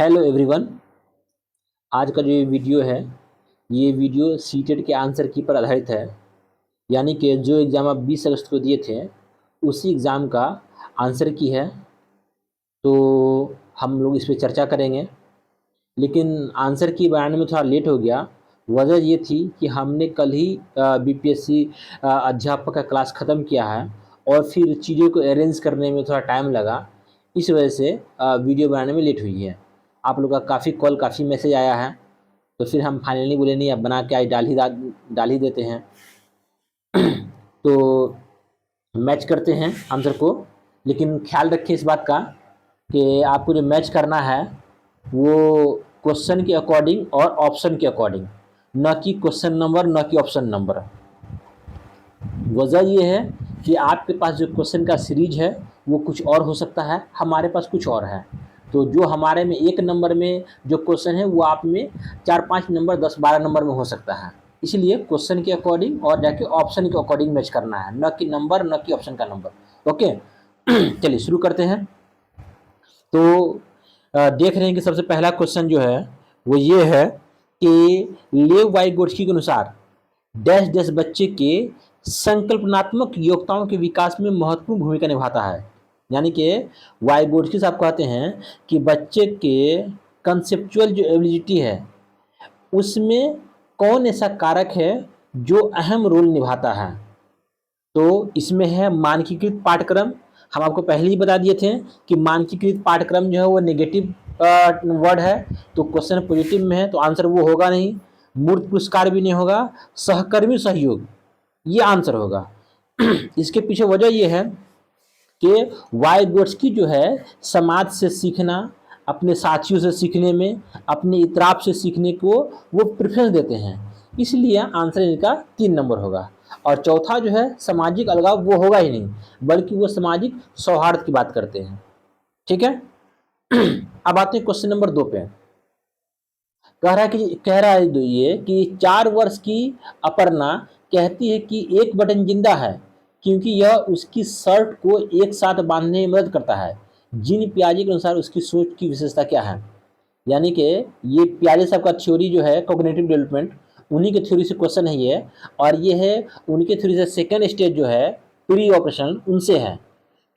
Hello everyone. आज का जो ये वीडियो है, ये वीडियो सीटेट के आंसर की पर आधारित है। यानी कि जो एग्ज़ाम आप 20 अगस्त को दिए थे, उसी एग्ज़ाम का आंसर की है। तो हम लोग इस पे चर्चा करेंगे, लेकिन आंसर की बनाने में थोड़ा लेट हो गया। वजह ये थी कि हमने कल ही बीपीएससी अध्यापक का क्लास ख़त्म किया है और फिर चीज़ों को अरेंज करने में थोड़ा टाइम लगा। इस वजह से वीडियो बनाने में लेट हुई है। आप लोग का काफ़ी कॉल, काफ़ी मैसेज आया है, तो फिर हम फाइनली बोले नहीं, अब बना के आज डाल ही देते हैं। तो मैच करते हैं आंसर को, लेकिन ख्याल रखें इस बात का कि आपको जो मैच करना है वो क्वेश्चन के अकॉर्डिंग और ऑप्शन के अकॉर्डिंग, न कि क्वेश्चन नंबर, न कि ऑप्शन नंबर। वजह ये है कि आपके पास जो क्वेश्चन का सीरीज है वो कुछ और हो सकता है, हमारे पास कुछ और है। तो जो हमारे में 1 नंबर में जो क्वेश्चन है वो आप में 4-5 नंबर, 10-12 नंबर में हो सकता है। इसलिए क्वेश्चन के अकॉर्डिंग और जाके ऑप्शन के अकॉर्डिंग मैच करना है, न कि नंबर, न कि ऑप्शन का नंबर। ओके। चलिए शुरू करते हैं। तो देख रहे हैं कि सबसे पहला क्वेश्चन जो है वो ये है कि लेव वाइगोट्स्की के अनुसार डैश डैश बच्चे के संकल्पनात्मक योग्यताओं के विकास में महत्वपूर्ण भूमिका निभाता है। यानी कि वाइगोट्स्की साहब कहते हैं कि बच्चे के कंसेप्चुअल जो एबिलिटी है उसमें कौन ऐसा कारक है जो अहम रोल निभाता है। तो इसमें है मानकीकृत पाठ्यक्रम। हम आपको पहले ही बता दिए थे कि मानकीकृत पाठ्यक्रम जो है वो नेगेटिव वर्ड है, तो क्वेश्चन पॉजिटिव में है तो आंसर वो होगा नहीं। मूर्त पुरस्कार भी नहीं होगा। सहकर्मी सहयोग ये आंसर होगा। इसके पीछे वजह ये है कि वाइगोट्स्की जो है समाज से सीखना, अपने साथियों से सीखने में, अपने इतराब से सीखने को वो प्रेफरेंस देते हैं। इसलिए आंसर इनका 3 नंबर होगा। और चौथा जो है सामाजिक अलगाव, वो होगा ही नहीं, बल्कि वो सामाजिक सौहार्द की बात करते हैं। ठीक है। अब आते हैं क्वेश्चन नंबर 2 पे। कह रहा है ये कि 4 वर्ष की अपर्णा कहती है कि एक बटन जिंदा है क्योंकि यह उसकी शर्ट को एक साथ बांधने में मदद करता है। जिन पियाजे के अनुसार उसकी सोच की विशेषता क्या है। यानी कि ये पियाजे साहब का थ्योरी जो है कॉग्निटिव डेवलपमेंट, उन्हीं के थ्योरी से क्वेश्चन है ये। और ये है उनके थ्योरी से सेकेंड स्टेज जो है प्री ऑपरेशन, उनसे है।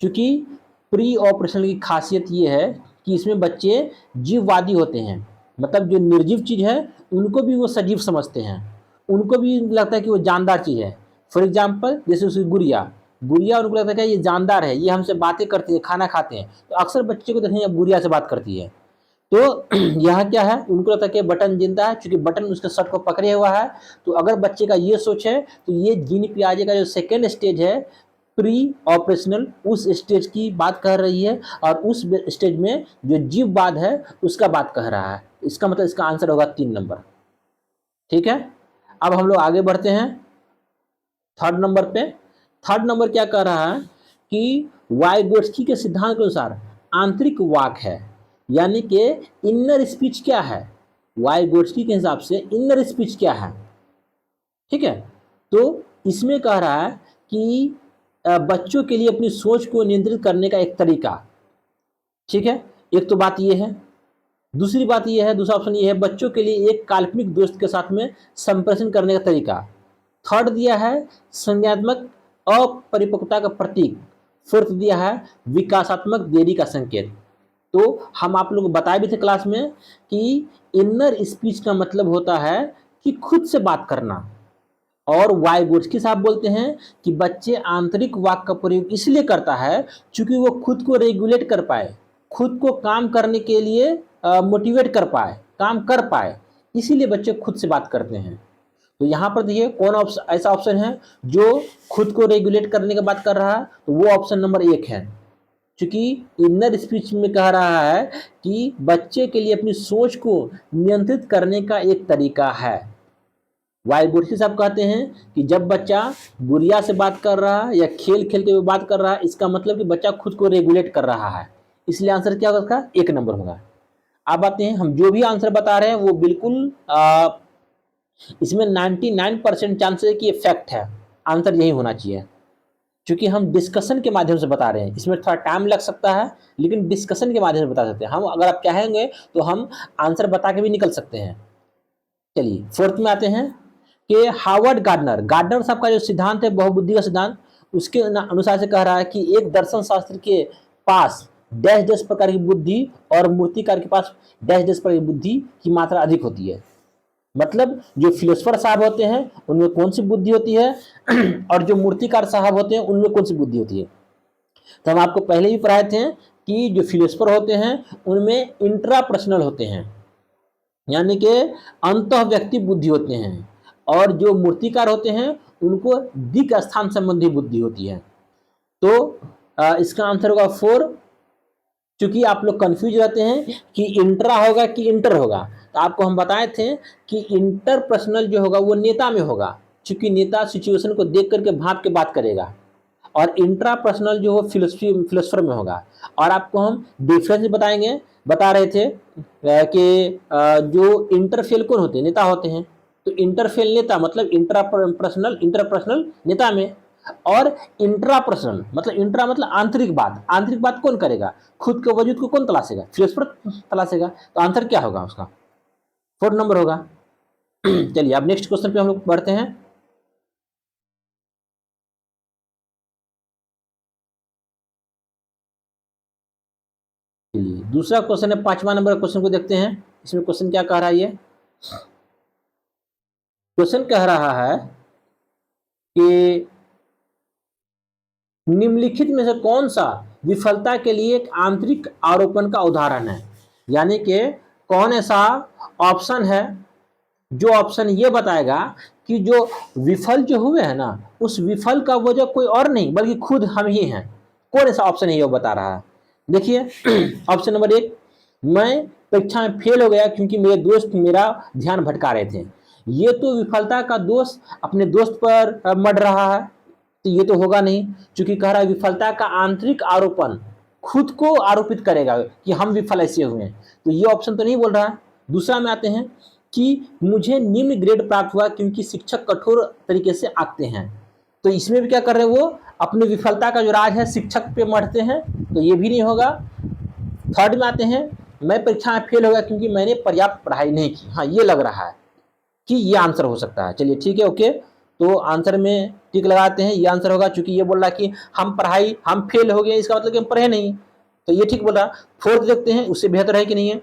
क्योंकि प्री ऑपरेशन की खासियत ये है कि इसमें बच्चे जीववादी होते हैं। मतलब जो निर्जीव चीज़ है उनको भी वो सजीव समझते हैं, उनको भी लगता है कि वो जानदार चीज़ है। फॉर एग्जाम्पल जैसे उसकी गुड़िया, गुड़िया उनको लगता है कि ये जानदार है, ये हमसे बातें करती है, खाना खाते हैं। तो अक्सर बच्चे को देखेंगे अब गुड़िया से बात करती है। तो यहाँ क्या है, उनको लगता है कि बटन जिंदा है क्योंकि बटन उसके शर्ट को पकड़े हुआ है। तो अगर बच्चे का ये सोच है तो ये जीन पियाजे का जो सेकेंड स्टेज है प्री ऑपरेशनल, उस स्टेज की बात कर रही है। और उस स्टेज में जो जीववाद है उसका बात कह रहा है। इसका मतलब इसका आंसर होगा 3 नंबर। ठीक है। अब हम लोग आगे बढ़ते हैं थर्ड नंबर पे। थर्ड नंबर क्या कह रहा है कि वाइगोट्स्की के सिद्धांत के अनुसार आंतरिक वाक है। यानी कि इनर स्पीच क्या है, वाइगोट्स्की के हिसाब से इनर स्पीच क्या है। ठीक है। तो इसमें कह रहा है कि बच्चों के लिए अपनी सोच को नियंत्रित करने का एक तरीका। ठीक है। एक तो बात ये है। दूसरी बात ये है, दूसरा ऑप्शन ये है बच्चों के लिए एक काल्पनिक दोस्त के साथ में संप्रेषण करने का तरीका। थर्ड दिया है संज्ञानात्मक अपरिपक्वता का प्रतीक। फोर्थ दिया है विकासात्मक देरी का संकेत। तो हम आप लोग बताए भी थे क्लास में कि इनर स्पीच का मतलब होता है कि खुद से बात करना। और वाइगोट्स्की साहब बोलते हैं कि बच्चे आंतरिक वाक का प्रयोग इसलिए करता है क्योंकि वो खुद को रेगुलेट कर पाए, खुद को काम करने के लिए मोटिवेट कर पाए, काम कर पाए, इसीलिए बच्चे खुद से बात करते हैं। तो यहाँ पर देखिए कौन ऐसा ऑप्शन है जो खुद को रेगुलेट करने की बात कर रहा है, तो वो ऑप्शन नंबर 1 है। क्योंकि इनर स्पीच में कह रहा है कि बच्चे के लिए अपनी सोच को नियंत्रित करने का एक तरीका है। वाइगोट्स्की साहब कहते हैं कि जब बच्चा गुड़िया से बात कर रहा है या खेल खेलते हुए बात कर रहा है, इसका मतलब कि बच्चा खुद को रेगुलेट कर रहा है। इसलिए आंसर क्या होगा, 1 नंबर होगा। अब आते हैं, हम जो भी आंसर बता रहे हैं वो बिल्कुल इसमें 99% चांसेस है कि ये फैक्ट है, आंसर यही होना चाहिए। क्योंकि हम डिस्कशन के माध्यम से बता रहे हैं, इसमें थोड़ा टाइम लग सकता है, लेकिन डिस्कशन के माध्यम से बता सकते हैं हम। अगर आप कहेंगे तो हम आंसर बता के भी निकल सकते हैं। चलिए फोर्थ में आते हैं कि हार्वर्ड गार्डनर, गार्डनर साहब का जो सिद्धांत है बहुबुद्धि का सिद्धांत, उसके अनुसार से कह रहा है कि एक दर्शन शास्त्र के पास डैश डैश प्रकार की बुद्धि और मूर्तिकार के पास डैश डैश प्रकार की बुद्धि की मात्रा अधिक होती है। मतलब जो फिलोसफर साहब होते हैं उनमें कौन सी बुद्धि होती है और जो मूर्तिकार साहब होते हैं उनमें कौन सी बुद्धि होती है। तो हम आपको पहले भी पढ़ाए थे कि जो फिलोसफर होते हैं उनमें इंट्रापर्सनल होते हैं, यानी कि अंतः व्यक्ति बुद्धि होते हैं, और जो मूर्तिकार होते हैं उनको दिक् स्थान संबंधी बुद्धि होती है। तो इसका आंसर होगा 4। क्योंकि आप लोग कंफ्यूज रहते हैं कि इंट्रा होगा कि इंटर होगा, तो आपको हम बताए थे कि इंटरपर्सनल जो होगा वो नेता में होगा, क्योंकि नेता सिचुएशन को देख करके भाप के बात करेगा, और इंट्रापर्सनल जो हो फिलोसफर में होगा। और आपको हम डिफरेंस बताएंगे, बता रहे थे कि जो इंटरफेल कौन होते हैं, नेता होते हैं। तो इंटरफेल नेता मतलब इंटरपर्सनल नेता में, और इंट्रापर्सनल मतलब इंट्रा मतलब आंतरिक बात, आंतरिक बात कौन करेगा, खुद के वजूद को कौन तलाशेगा, फिलोसफर तलाशेगा। तो आंसर क्या होगा उसका, 4 नंबर होगा। चलिए अब नेक्स्ट क्वेश्चन पे हम लोग बढ़ते हैं। दूसरा क्वेश्चन है 5वां नंबर क्वेश्चन को देखते हैं। इसमें क्वेश्चन क्या कह रहा है, ये क्वेश्चन कह रहा है कि निम्नलिखित में से कौन सा विफलता के लिए एक आंतरिक आरोपण का उदाहरण है। यानी कि कौन ऐसा ऑप्शन है जो ऑप्शन ये बताएगा कि जो विफल जो हुए हैं ना, उस विफल का वजह कोई और नहीं बल्कि खुद हम ही हैं। कौन ऐसा ऑप्शन है ये बता रहा है। देखिए ऑप्शन नंबर 1, मैं परीक्षा में फेल हो गया क्योंकि मेरे दोस्त मेरा ध्यान भटका रहे थे। ये तो विफलता का दोष अपने दोस्त पर मढ़ रहा है, तो ये तो होगा नहीं, क्योंकि कह रहा है विफलता का आंतरिक आरोपण, खुद को आरोपित करेगा कि हम विफल ऐसे हुए हैं, तो ये ऑप्शन तो नहीं बोल रहा है। दूसरा में आते हैं कि मुझे निम्न ग्रेड प्राप्त हुआ क्योंकि शिक्षक कठोर तरीके से आंकते हैं। तो इसमें भी क्या कर रहे हैं, वो अपनी विफलता का जो राज है शिक्षक पे मढ़ते हैं, तो ये भी नहीं होगा। थर्ड में आते हैं, मैं परीक्षा में फेल हो गया क्योंकि मैंने पर्याप्त पढ़ाई नहीं की। हाँ, ये लग रहा है कि ये आंसर हो सकता है। चलिए ठीक है, ओके, तो आंसर में टिक लगाते हैं, ये आंसर होगा, क्योंकि ये बोल रहा है कि हम फेल हो गए, इसका मतलब कि हम पढ़े नहीं, तो ये ठीक बोल रहा। फोर्थ देखते हैं उससे बेहतर है कि नहीं है।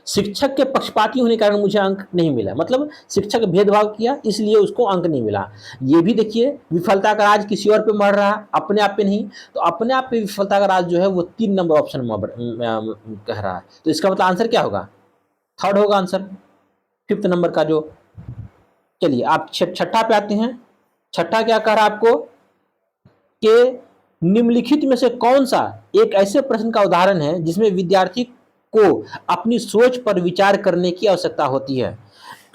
शिक्षक के पक्षपाती होने के कारण मुझे अंक नहीं मिला, मतलब शिक्षक भेदभाव किया इसलिए उसको अंक नहीं मिला। ये भी देखिए विफलता का राज किसी और पे मर रहा, अपने आप पे नहीं। तो अपने आप पे विफलता का राज जो है वो 3 नंबर ऑप्शन में कह रहा है, तो इसका मतलब आंसर क्या होगा, थर्ड होगा आंसर, 5th नंबर का जो। चलिए आप छठा पे आते हैं। छठा क्या कह रहा है आपको कि निम्नलिखित में से कौन सा एक ऐसे प्रश्न का उदाहरण है जिसमें विद्यार्थी को अपनी सोच पर विचार करने की आवश्यकता होती है।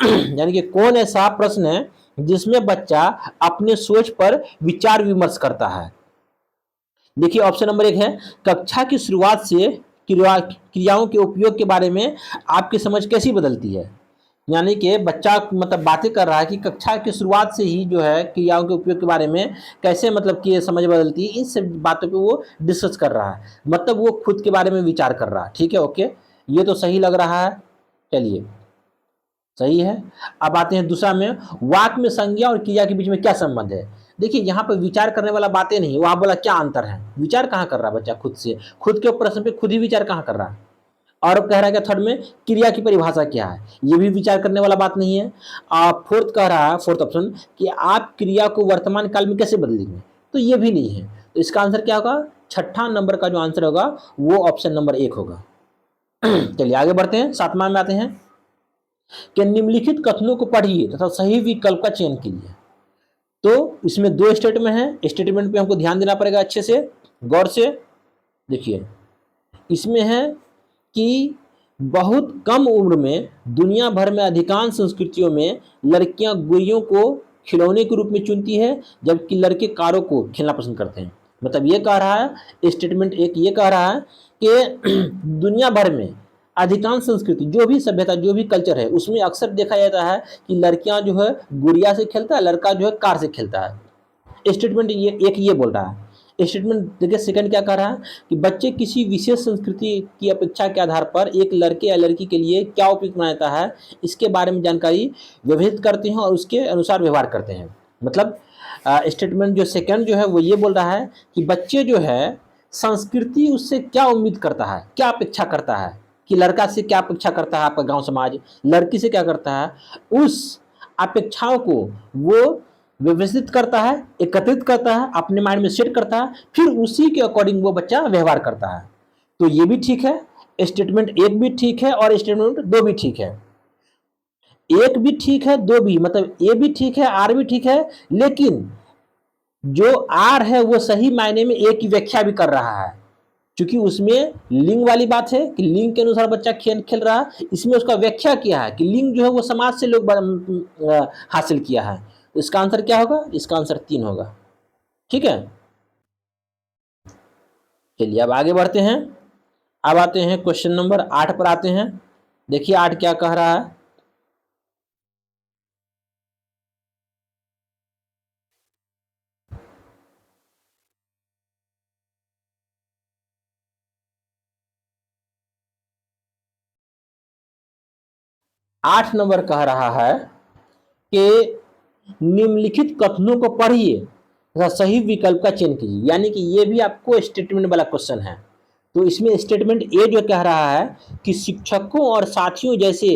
यानी कि कौन ऐसा प्रश्न है जिसमें बच्चा अपने सोच पर विचार विमर्श करता है। देखिए ऑप्शन नंबर 1 है, कक्षा की शुरुआत से क्रियाओं के उपयोग के बारे में आपकी समझ कैसी बदलती है। यानी कि बच्चा मतलब बातें कर रहा है कि कक्षा की शुरुआत से ही जो है क्रियाओं के उपयोग के बारे में कैसे मतलब कि समझ बदलती है, इन सब बातों पे वो डिस्कस कर रहा है, मतलब वो खुद के बारे में विचार कर रहा है। ठीक है, ओके, ये तो सही लग रहा है। चलिए सही है। अब आते हैं दूसरा में, वाक्य में संज्ञा और क्रिया के बीच में क्या संबंध है। देखिए यहाँ पर विचार करने वाला बातें नहीं, वहां बोला क्या अंतर है, विचार कहाँ कर रहा है बच्चा खुद से, खुद के प्रश्न पे खुद ही विचार कहाँ कर रहा है। और कह रहा है कि थर्ड में क्रिया की परिभाषा क्या है, ये भी विचार करने वाला बात नहीं है। फोर्थ कह रहा है, फोर्थ ऑप्शन, कि आप क्रिया को वर्तमान काल में कैसे बदलेंगे, तो ये भी नहीं है। तो इसका आंसर क्या होगा, छठा नंबर का जो आंसर होगा वो ऑप्शन नंबर 1 होगा। चलिए आगे बढ़ते हैं, 7वां में आते हैं कि निम्नलिखित कथनों को पढ़िए तथा सही विकल्प का चयन कीजिए। तो इसमें 2 स्टेटमेंट है, स्टेटमेंट पे हमको ध्यान देना पड़ेगा अच्छे से, गौर से देखिए। इसमें है कि बहुत कम उम्र में दुनिया भर में अधिकांश संस्कृतियों में लड़कियां गुड़ियों को खिलौने के रूप में चुनती है, जबकि लड़के कारों को खेलना पसंद करते हैं। मतलब ये कह रहा है स्टेटमेंट 1, ये कह रहा है कि दुनिया भर में अधिकांश संस्कृति, जो भी सभ्यता, जो भी कल्चर है, उसमें अक्सर देखा जाता है कि लड़कियां जो है गुड़िया से खेलता है, लड़का जो है कार से खेलता है। स्टेटमेंट ये एक ये बोल रहा है। स्टेटमेंट देखिए सेकंड क्या कह रहा है कि बच्चे किसी विशेष संस्कृति की अपेक्षा के आधार पर एक लड़के या लड़की के लिए क्या उपयुक्त मानता है, इसके बारे में जानकारी व्यवहित करते हैं और उसके अनुसार व्यवहार करते हैं। मतलब स्टेटमेंट जो सेकंड जो है वो ये बोल रहा है कि बच्चे जो है संस्कृति उससे क्या उम्मीद करता है, क्या अपेक्षा करता है, कि लड़का से क्या अपेक्षा करता है आपका गांव समाज, लड़की से क्या करता है, उस अपेक्षाओं को वो व्यवस्थित करता है, एकत्रित करता है, अपने माइंड में सेट करता है, फिर उसी के अकॉर्डिंग वो बच्चा व्यवहार करता है। तो ये भी ठीक है, स्टेटमेंट एक भी ठीक है और स्टेटमेंट दो भी ठीक है। एक भी ठीक है, दो भी, मतलब ए भी ठीक है, आर भी ठीक है, लेकिन जो आर है वो सही मायने में ए की व्याख्या भी कर रहा है, क्योंकि उसमें लिंग वाली बात है कि लिंग के अनुसार बच्चा खेल खेल रहा है। इसमें उसका व्याख्या किया है कि लिंग जो है वो समाज से लोग हासिल किया है। तो इसका आंसर क्या होगा, इसका आंसर 3 होगा। ठीक है, चलिए अब आगे बढ़ते हैं। अब आते हैं क्वेश्चन नंबर 8 पर आते हैं। देखिए 8 क्या कह रहा है। आठ नंबर कह रहा है कि निम्नलिखित कथनों को पढ़िए तथा सही विकल्प का चयन कीजिए। यानी कि ये भी आपको स्टेटमेंट वाला क्वेश्चन है। तो इसमें स्टेटमेंट ए जो कह रहा है कि शिक्षकों और साथियों जैसे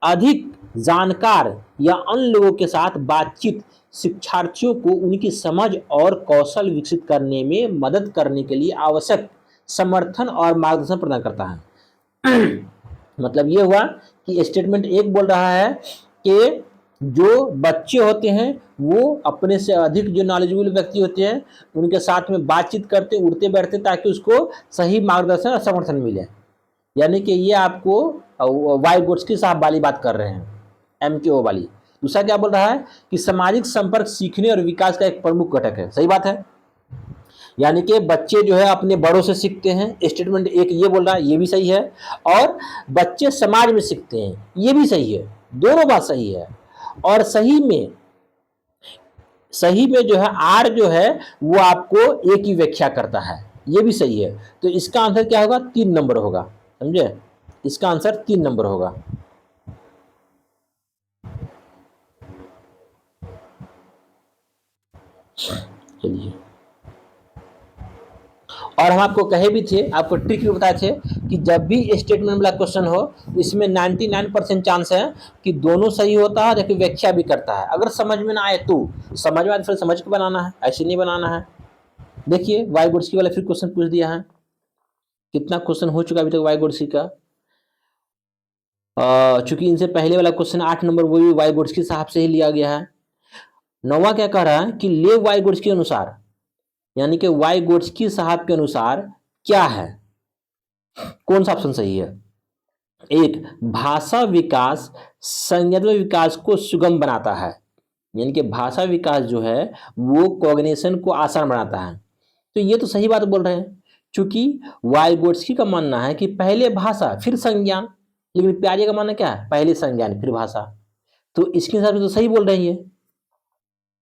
अधिक जानकार या अन्य लोगों के साथ बातचीत शिक्षार्थियों को उनकी समझ और कौशल विकसित करने में मदद करने के लिए आवश्यक समर्थन और मार्गदर्शन प्रदान करता है। मतलब ये हुआ कि स्टेटमेंट एक बोल रहा है कि जो बच्चे होते हैं वो अपने से अधिक जो नॉलेजेबल व्यक्ति होते हैं उनके साथ में बातचीत करते उठते बैठते ताकि उसको सही मार्गदर्शन और समर्थन मिले। यानी कि ये आपको वाइगोट्स्की साहब वाली बात कर रहे हैं, MKO वाली। दूसरा क्या बोल रहा है कि सामाजिक संपर्क सीखने और विकास का एक प्रमुख घटक है। सही बात है, यानी कि बच्चे जो है अपने बड़ों से सीखते हैं। स्टेटमेंट एक ये बोल रहा है, ये भी सही है। और बच्चे समाज में सीखते हैं, ये भी सही है। दोनों बात सही है। और सही में जो है आर जो है वो आपको ए की व्याख्या करता है, ये भी सही है। तो इसका आंसर क्या होगा, 3 नंबर होगा। समझे, इसका आंसर 3 नंबर होगा। चलिए, और हम आपको कहे भी थे, आपको ट्रिक भी बताए थे कि जब भी स्टेटमेंट वाला क्वेश्चन हो तो इसमें 99% चांस है कि दोनों सही होता है, लेकिन व्याख्या भी करता है। अगर समझ में ना आए तो समझ में आए फिर समझ के बनाना है, ऐसे नहीं बनाना है। देखिए वाइगोट्स्की वाला फिर क्वेश्चन पूछ दिया है। कितना क्वेश्चन हो चुका अभी तक वाइगोट्स्की का। चूंकि इनसे पहले वाला क्वेश्चन 8 नंबर वो भी वाइगोट्स्की साहब से ही लिया गया है। 9वां क्या कह रहा है कि लेव वाइगोट्स्की के अनुसार, यानी कि वाइगोट्स्की साहब के अनुसार क्या है, कौन सा ऑप्शन सही है। एक, भाषा विकास संज्ञानात्मक विकास को सुगम बनाता है, यानी कि भाषा विकास जो है वो कॉग्निशन को आसान बनाता है। तो ये तो सही बात बोल रहे हैं, क्योंकि वाइगोट्स्की का मानना है कि पहले भाषा फिर संज्ञान, लेकिन प्याजे का मानना क्या है, पहले संज्ञान फिर भाषा। तो इसके हिसाब से तो सही बोल रही है।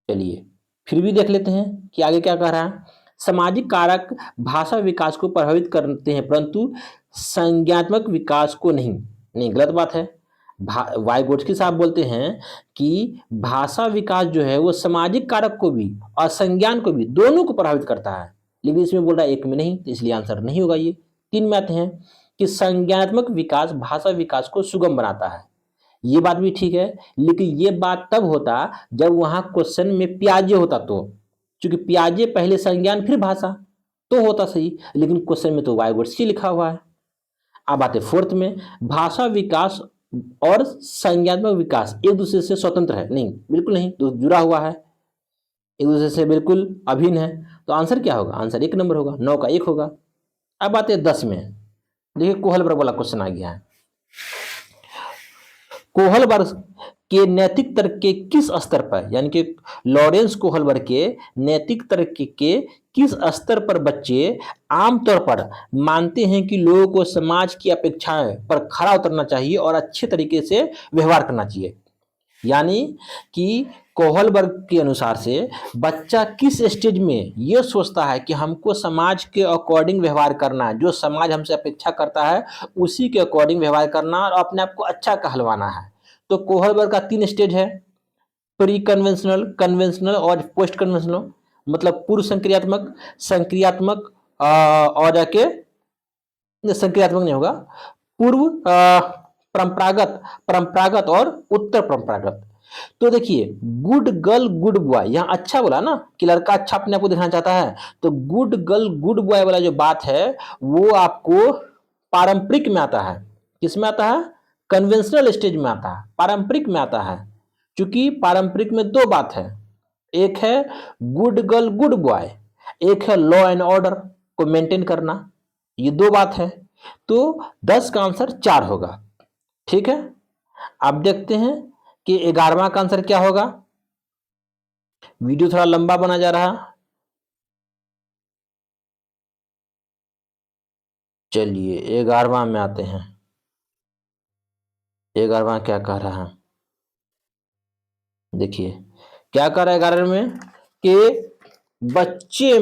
चलिए फिर भी देख लेते हैं कि आगे क्या कह रहा है। सामाजिक कारक भाषा विकास को प्रभावित करते हैं परंतु संज्ञानात्मक विकास को नहीं। नहीं, गलत बात है। वाइगोट्स्की साहब बोलते हैं कि भाषा विकास जो है वो सामाजिक कारक को भी और संज्ञान को भी, दोनों को प्रभावित करता है, लेकिन इसमें बोल रहा है एक में नहीं, तो इसलिए आंसर नहीं होगा। ये 3 में आते हैं कि संज्ञानात्मक विकास भाषा विकास को सुगम बनाता है। ये बात भी ठीक है, लेकिन ये बात तब होता जब वहां क्वेश्चन में प्याजे होता, तो क्योंकि प्याजे पहले संज्ञान फिर भाषा, तो होता सही, लेकिन क्वेश्चन में तो वाइगोट्स्की लिखा हुआ है। अब आते 4th में, भाषा विकास और संज्ञानात्मक विकास एक दूसरे से स्वतंत्र है। नहीं, बिल्कुल नहीं, तो जुड़ा हुआ है, एक दूसरे से बिल्कुल अभिन्न है। तो आंसर क्या होगा, आंसर 1 नंबर होगा, 9 का 1 होगा। अब आते 10 में। देखिए कोहलबर्ग वाला क्वेश्चन आ गया है। कोहलबर्ग के नैतिक तर्क के किस स्तर पर, यानी कि लॉरेंस कोहलबर्ग के नैतिक तर्क के किस स्तर पर बच्चे आमतौर पर मानते हैं कि लोगों को समाज की अपेक्षाएं पर खरा उतरना चाहिए और अच्छे तरीके से व्यवहार करना चाहिए। यानी कि कोहलबर्ग के अनुसार से बच्चा किस स्टेज में ये सोचता है कि हमको समाज के अकॉर्डिंग व्यवहार करना है, जो समाज हमसे अपेक्षा करता है उसी के अकॉर्डिंग व्यवहार करना और अपने आप को अच्छा कहलवाना है। तो कोहलबर्ग का 3 स्टेज है, प्री कन्वेंशनल, कन्वेंशनल और पोस्ट कन्वेंशनल। मतलब पूर्व संक्रियात्मक, संक्रियात्मक और जाके संक्रियात्मक नहीं होगा, पूर्व परंपरागत, परंपरागत और उत्तर परंपरागत। तो देखिए गुड गर्ल गुड बॉय, यहाँ अच्छा बोला ना कि लड़का अच्छा अपने आप को दिखाना चाहता है, तो गुड गर्ल गुड बॉय वाला जो बात है वो आपको पारंपरिक में आता है। किस में आता है? कन्वेंशनल स्टेज में आता है, पारंपरिक में आता है। क्योंकि पारंपरिक में 2 बात है, एक है गुड गर्ल गुड बॉय, एक है लॉ एंड ऑर्डर को मेंटेन करना, ये 2 बात है। तो 10 का आंसर 4 होगा। ठीक है, अब देखते हैं कि 11वां का आंसर क्या होगा। वीडियो थोड़ा लंबा बना जा रहा, चलिए 11वां में आते हैं। 11वां क्या कह रहा है, देखिए क्या कह रहा है 11 में कि बच्चों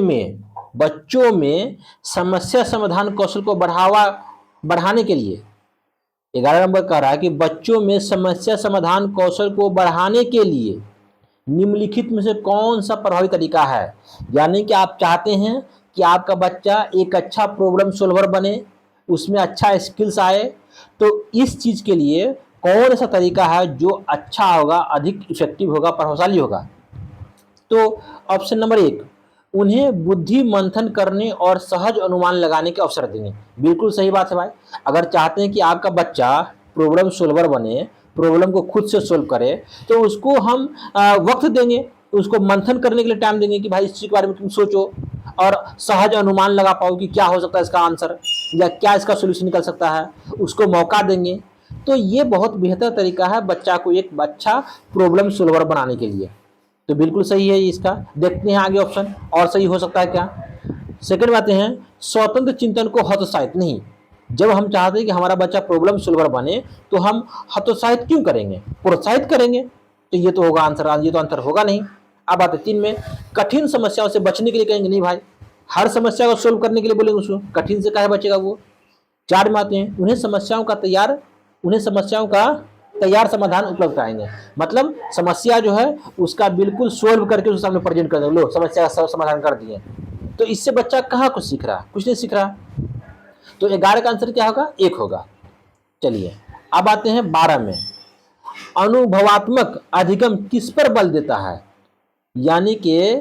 में समस्या समाधान कौशल को बढ़ाने के लिए, 11 नंबर कह रहा है कि बच्चों में समस्या समाधान कौशल को बढ़ाने के लिए निम्नलिखित में से कौन सा प्रभावी तरीका है। यानी कि आप चाहते हैं कि आपका बच्चा एक अच्छा प्रॉब्लम सॉल्वर बने, उसमें अच्छा स्किल्स आए, तो इस चीज के लिए कौन सा तरीका है जो अच्छा होगा, अधिक इफेक्टिव होगा, प्रभावशाली होगा। तो ऑप्शन नंबर 1, उन्हें बुद्धि मंथन करने और सहज अनुमान लगाने के अवसर देंगे। बिल्कुल सही बात है भाई। अगर चाहते हैं कि आपका बच्चा प्रॉब्लम सोल्वर बने, प्रॉब्लम को खुद से सोल्व करे, तो उसको हम वक्त देंगे, उसको मंथन करने के लिए टाइम देंगे कि भाई इस चीज के बारे में तुम सोचो और सहज अनुमान लगा पाओ कि क्या हो सकता है इसका आंसर या क्या इसका सोल्यूशन निकल सकता है, उसको मौका देंगे। तो ये बहुत बेहतर तरीका है बच्चा को एक अच्छा प्रॉब्लम सोल्वर बनाने के लिए। तो बिल्कुल सही है इसका। देखते हैं आगे ऑप्शन और सही हो सकता है क्या। सेकंड बातें हैं, स्वतंत्र चिंतन को हतोत्साहित नहीं। जब हम चाहते हैं कि हमारा बच्चा प्रॉब्लम सोल्वर बने तो हम हतोत्साहित क्यों करेंगे, प्रोत्साहित करेंगे। तो ये तो होगा आंसर, ये तो आंसर होगा नहीं। अब आते 3 में, कठिन समस्याओं से बचने के लिए कहेंगे नहीं भाई, हर समस्या को सोल्व करने के लिए बोलेंगे उसको, कठिन से काहे बचेगा वो। 4 में आते हैं, उन्हें समस्याओं का तैयार समाधान उपलब्ध कराएंगे। मतलब समस्या जो है उसका बिल्कुल सोल्व करके उसके सामने प्रेजेंट कर दो, लो समस्या का समाधान कर दिए। तो इससे बच्चा कहाँ कुछ सीख रहा, कुछ नहीं सीख रहा। तो 11 का आंसर क्या होगा, 1 होगा। चलिए अब आते हैं 12 में, अनुभवात्मक अधिगम किस पर बल देता है। यानी कि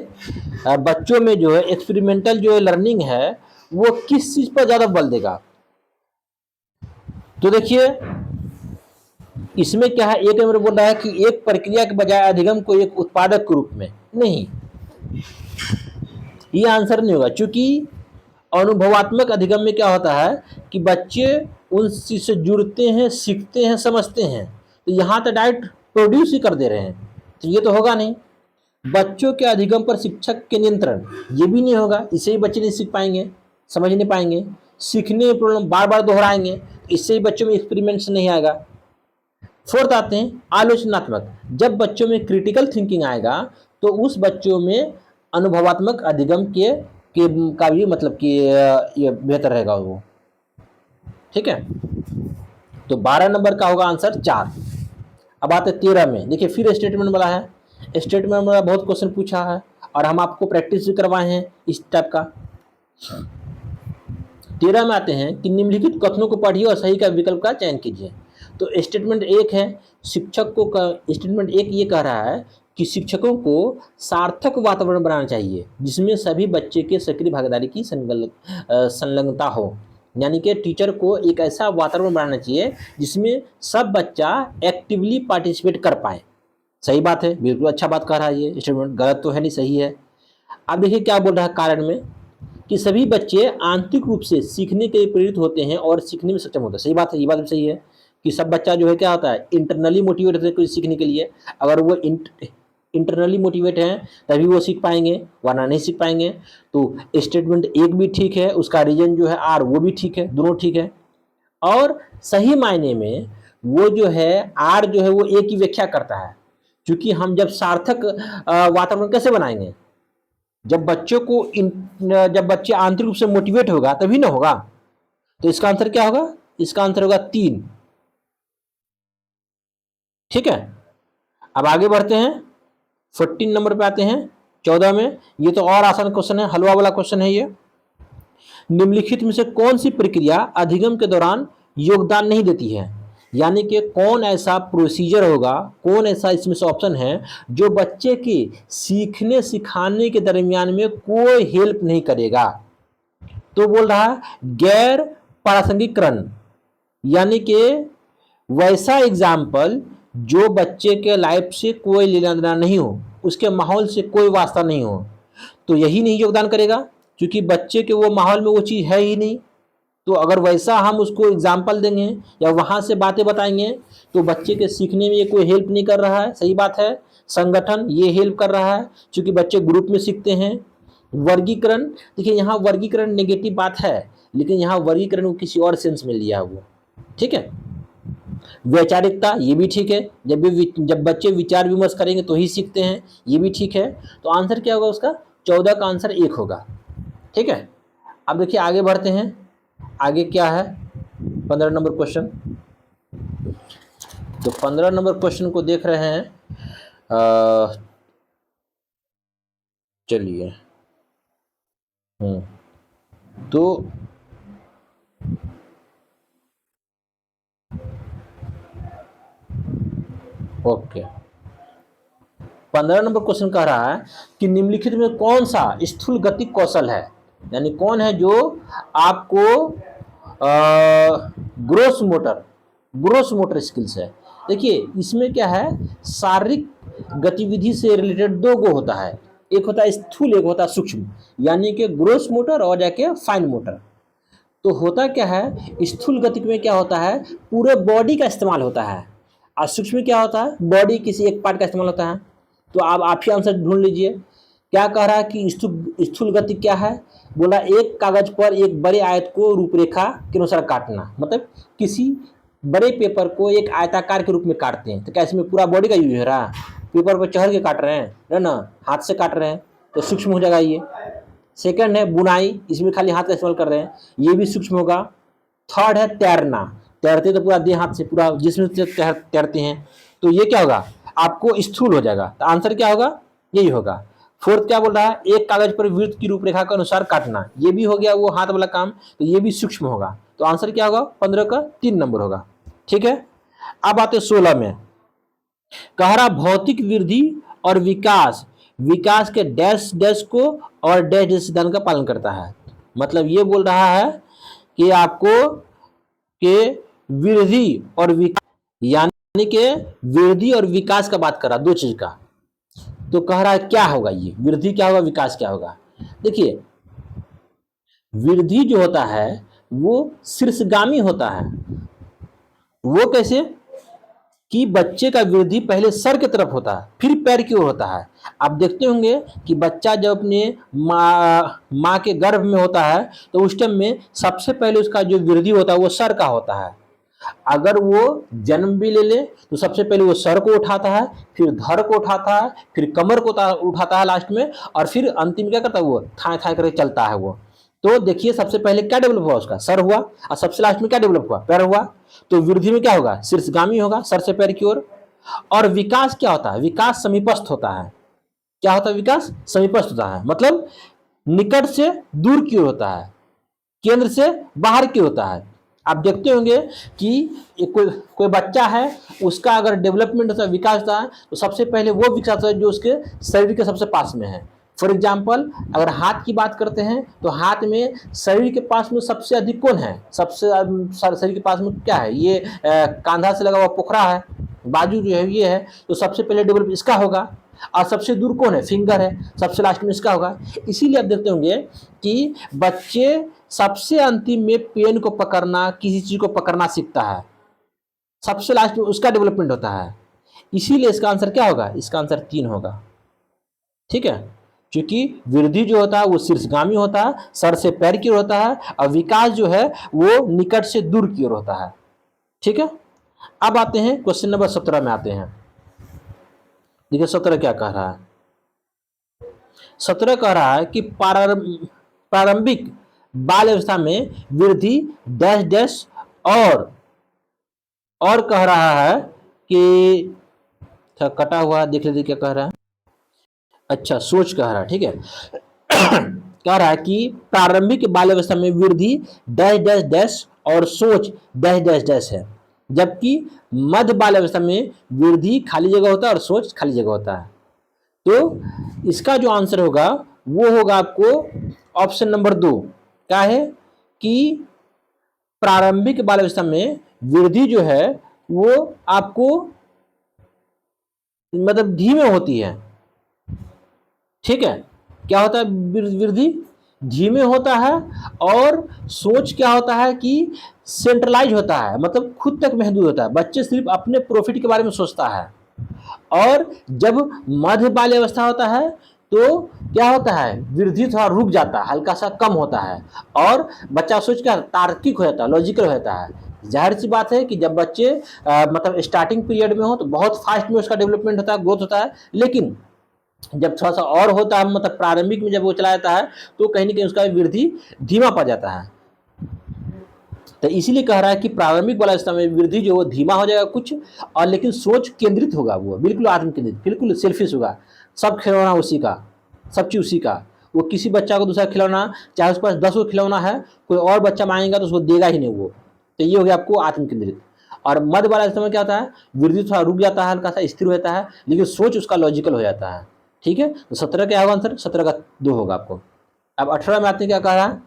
बच्चों में जो है एक्सपेरिमेंटल जो लर्निंग है वो किस चीज पर ज्यादा बल देगा। तो देखिए इसमें क्या है, एक नंबर बोल रहा है कि एक प्रक्रिया के बजाय अधिगम को एक उत्पादक के रूप में, नहीं, ये आंसर नहीं होगा। क्योंकि अनुभवात्मक अधिगम में क्या होता है कि बच्चे उन चीज से जुड़ते हैं, सीखते हैं, समझते हैं। तो यहाँ तो डायरेक्ट प्रोड्यूस ही कर दे रहे हैं, तो ये तो होगा नहीं। बच्चों के अधिगम पर शिक्षक के नियंत्रण, ये भी नहीं होगा, इससे ही बच्चे नहीं सीख पाएंगे, समझ नहीं पाएंगे। सीखने में प्रॉब्लम बार बार दोहराएंगे, इससे ही बच्चों में एक्सपेरिमेंट्स नहीं आएगा। 4th आते हैं आलोचनात्मक, जब बच्चों में क्रिटिकल थिंकिंग आएगा तो उस बच्चों में अनुभवात्मक अधिगम के का भी मतलब कि ये बेहतर रहेगा वो। ठीक है, तो 12 नंबर का होगा आंसर 4। अब आते 13 में, देखिए फिर स्टेटमेंट वाला है। स्टेटमेंट वाला बहुत क्वेश्चन पूछा है और हम आपको प्रैक्टिस भी करवाए हैं इस टाइप का। 13 में आते हैं कि निम्नलिखित कथनों को पढ़िए और सही का विकल्प का चयन कीजिए। तो स्टेटमेंट 1 है, शिक्षक को स्टेटमेंट 1 ये कह रहा है कि शिक्षकों को सार्थक वातावरण बनाना चाहिए जिसमें सभी बच्चे के सक्रिय भागीदारी की संलग्नता हो। यानी कि टीचर को एक ऐसा वातावरण बनाना चाहिए जिसमें सब बच्चा एक्टिवली पार्टिसिपेट कर पाए। सही बात है, बिल्कुल अच्छा बात कह रहा है ये स्टेटमेंट, गलत तो है नहीं, सही है। अब देखिए क्या बोल रहा है कारण में, कि सभी बच्चे आंतरिक रूप से सीखने के लिए प्रेरित होते हैं और सीखने में सक्षम होते हैं। सही बात है, ये बात भी सही है कि सब बच्चा जो है क्या होता है, इंटरनली मोटिवेट होता है कुछ सीखने के लिए। अगर वो इंटरनली मोटिवेट हैं तभी वो सीख पाएंगे, वरना नहीं सीख पाएंगे। तो स्टेटमेंट 1 भी ठीक है, उसका रीजन जो है आर वो भी ठीक है, दोनों ठीक है। और सही मायने में वो जो है आर जो है वो ए की व्याख्या करता है, क्योंकि हम जब सार्थक वातावरण कैसे बनाएंगे, जब बच्चों को जब बच्चे आंतरिक रूप से मोटिवेट होगा तभी ना होगा। तो इसका आंसर क्या होगा, इसका आंसर होगा 3। ठीक है, अब आगे बढ़ते हैं, 14 नंबर पे आते हैं, 14 में। ये तो और आसान क्वेश्चन है, हलवा वाला क्वेश्चन है ये। निम्नलिखित में से कौन सी प्रक्रिया अधिगम के दौरान योगदान नहीं देती है, यानी कि कौन ऐसा प्रोसीजर होगा, कौन ऐसा इसमें से ऑप्शन है जो बच्चे के सीखने सिखाने के दरमियान में कोई हेल्प नहीं करेगा। तो बोल रहा है गैर प्रासंगिकरण, यानी कि वैसा एग्जाम्पल जो बच्चे के लाइफ से कोई लेना देना नहीं हो, उसके माहौल से कोई वास्ता नहीं हो, तो यही नहीं योगदान करेगा, क्योंकि बच्चे के वो माहौल में वो चीज़ है ही नहीं। तो अगर वैसा हम उसको एग्जाम्पल देंगे या वहाँ से बातें बताएंगे तो बच्चे के सीखने में ये कोई हेल्प नहीं कर रहा है। सही बात है, संगठन ये हेल्प कर रहा है क्योंकि बच्चे ग्रुप में सीखते हैं। वर्गीकरण, देखिए यहाँ वर्गीकरण नेगेटिव बात है, लेकिन यहाँ वर्गीकरण को किसी और सेंस में लिया हुआ। ठीक है, वैचारिकता ये भी ठीक है, जब बच्चे विचार विमर्श करेंगे तो ही सीखते हैं, ये भी ठीक है। तो आंसर क्या होगा उसका, 14 का आंसर 1 होगा। ठीक है, अब देखिए आगे बढ़ते हैं, आगे क्या है 15 नंबर क्वेश्चन। तो 15 नंबर क्वेश्चन को देख रहे हैं, चलिए। तो ओके, 15 नंबर क्वेश्चन कह रहा है कि निम्नलिखित में कौन सा स्थूल गति कौशल है, यानी कौन है जो आपको ग्रोस मोटर स्किल्स है। देखिए इसमें क्या है, शारीरिक गतिविधि से रिलेटेड 2 गो होता है, एक होता है स्थूल, एक होता है सूक्ष्म, यानी कि ग्रोस मोटर और जाके फाइन मोटर। तो होता क्या है, स्थूल गति में क्या होता है, पूरे बॉडी का इस्तेमाल होता है, और सूक्ष्म में क्या होता है, बॉडी किसी एक पार्ट का इस्तेमाल होता है। तो आप ही आंसर ढूंढ लीजिए, क्या कह रहा है कि स्थूल गति क्या है, बोला एक कागज पर एक बड़े आयत को रूपरेखा के अनुसार काटना, मतलब किसी बड़े पेपर को एक आयताकार के रूप में काटते हैं। तो क्या इसमें पूरा बॉडी का यूज हो रहा है, पेपर पर चढ़ के काट रहे हैं ना, हाथ से काट रहे हैं, तो सूक्ष्म हो जाएगा ये। सेकंड है बुनाई, इसमें खाली हाथ का इस्तेमाल कर रहे हैं, ये भी सूक्ष्म होगा। थर्ड है तैरना, तैरते तो पूरा देह हाथ से पूरा जिसमें से तैरते हैं, तो ये क्या होगा, आपको स्थूल हो जाएगा। तो आंसर क्या होगा, यही होगा। फोर्थ क्या बोल रहा है, एक कागज पर वृत्त की रूपरेखा के अनुसार काटना, ये भी हो गया वो हाथ वाला काम, तो ये भी सूक्ष्म होगा। तो आंसर क्या होगा, 15 का 3 नंबर होगा। ठीक है, अब आते 16 में, कह रहा भौतिक वृद्धि और विकास विकास के डैश डैश को और डैश डैश सिद्धांत का पालन करता है। मतलब ये बोल रहा है कि आपको के वृद्धि और विकास, यानी कि वृद्धि और विकास का बात कर रहा, 2 चीज का। तो कह रहा है क्या होगा, ये वृद्धि क्या होगा, विकास क्या होगा। देखिए वृद्धि जो होता है वो शीर्षगामी होता है। वो कैसे, कि बच्चे का वृद्धि पहले सर की तरफ होता है फिर पैर की ओर होता है। आप देखते होंगे कि बच्चा जब अपने माँ के गर्भ में होता है तो उस टाइम में सबसे पहले उसका जो वृद्धि होता है वो सर का होता है। अगर वो जन्म भी ले ले तो सबसे पहले वो सर को उठाता है, फिर धड़ को उठाता है, फिर कमर को उठाता है लास्ट में, और फिर अंतिम क्या करता है, वो थाए थाए करके चलता है वो। तो देखिए सबसे पहले क्या डेवलप हुआ, उसका सर हुआ, और सबसे लास्ट में क्या डेवलप हुआ, पैर हुआ। तो वृद्धि में क्या होगा, शीर्षगामी होगा, सर से पैर की ओर। और विकास क्या होता है, विकास समीपस्थ होता है। क्या होता है, विकास समीपस्थ होता है, मतलब निकट से दूर की ओर होता है, केंद्र से बाहर की होता है। आप देखते होंगे कि कोई बच्चा है, उसका अगर डेवलपमेंट होता है, विकास होता है, तो सबसे पहले वो विकास होता है जो उसके शरीर के सबसे पास में है। फॉर एग्जाम्पल अगर हाथ की बात करते हैं तो हाथ में शरीर के पास में सबसे अधिक कौन है, सबसे शरीर के पास में क्या है, ये कांधा से लगा हुआ पोखरा है, बाजू जो है ये है, तो सबसे पहले डेवलप इसका होगा। और सबसे दूर कौन है, फिंगर है, सबसे लास्ट में इसका होगा। इसीलिए आप देखते होंगे कि बच्चे सबसे अंतिम में पेन को पकड़ना, किसी चीज को पकड़ना सीखता है, सबसे लास्ट में उसका डेवलपमेंट होता है। इसीलिए इसका आंसर क्या होगा, इसका आंसर 3 होगा। ठीक है, क्योंकि वृद्धि जो होता है वो शीर्षगामी होता है, सर से पैर की ओर होता है, और विकास जो है वो निकट से दूर की ओर होता है। ठीक है, अब आते हैं क्वेश्चन नंबर 17 में आते हैं। देखिए 17 क्या कह रहा है, 17 कह रहा है कि प्रारंभिक बाल अवस्था में वृद्धि डैश डैश और कह रहा है कि कटा हुआ देख लेते क्या कह रहा है। अच्छा सोच कह रहा है, ठीक है। कह रहा है कि प्रारंभिक बाल अवस्था में वृद्धि डैश डैश डैश और सोच डैश डैश डैश है, जबकि मध्य बाल अवस्था में वृद्धि खाली जगह होता है और सोच खाली जगह होता है। तो इसका जो आंसर होगा वो होगा आपको ऑप्शन नंबर 2, क्या है कि प्रारंभिक बाल अवस्था में वृद्धि जो है वो आपको मतलब धीमे होती है, ठीक है। क्या होता है, वृद्धि धीमे होता है, और सोच क्या होता है कि सेंट्रलाइज होता है, मतलब खुद तक महदूद होता है। बच्चे सिर्फ अपने प्रॉफिट के बारे में सोचता है। और जब मध्य बाल्य अवस्था होता है तो क्या होता है, वृद्धि थोड़ा रुक जाता है, हल्का सा कम होता है, और बच्चा सोच क्या तार्किक हो जाता है, लॉजिकल हो जाता है। जाहिर सी बात है कि जब बच्चे मतलब स्टार्टिंग पीरियड में हो तो बहुत फास्ट में उसका डेवलपमेंट होता है, ग्रोथ होता है, लेकिन जब थोड़ा सा और होता है, मतलब प्रारंभिक में जब वो चला जाता है तो कहीं ना कहीं उसका वृद्धि धीमा पड़ जाता है। तो इसीलिए कह रहा है कि प्रारंभिक वाला अवस्था में वृद्धि जो धीमा हो जाएगा कुछ, और लेकिन सोच केंद्रित होगा, वो बिल्कुल आत्म केंद्रित, बिल्कुल सेल्फिश होगा। सब खिलौना उसी का, सब चीज उसी का। वो किसी बच्चा को दूसरा खिलौना, चाहे उसके पास 10 को खिलौना है, कोई और बच्चा मांगेगा तो उसको देगा ही नहीं वो। तो ये हो गया आपको आत्म केंद्रित। और मध्य वाला अवस्था में क्या होता है, वृद्धि थोड़ा रुक जाता है, हल्का सा स्थिर रहता है, लेकिन सोच उसका लॉजिकल हो जाता है, ठीक है। तो 17 क्या होगा आंसर, 17 का 2 होगा आपको। अब 18 में आते हैं, क्या कह रहा है,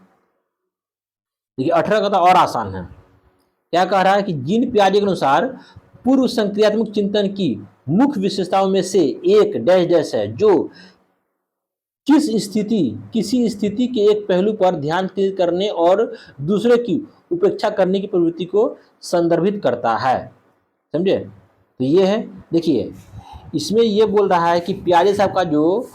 देखिए 18 का तो और आसान है। क्या कह रहा है कि जीन पियाजे के अनुसार पूर्व संक्रियात्मक चिंतन की मुख्य विशेषताओं में से एक डैश डैश है, जो किसी स्थिति के एक पहलू पर ध्यान केंद्रित करने और दूसरे की उपेक्षा करने की प्रवृत्ति को संदर्भित करता है। समझे, तो ये है, देखिए इसमें ये बोल रहा है कि पियाजे साहब का जो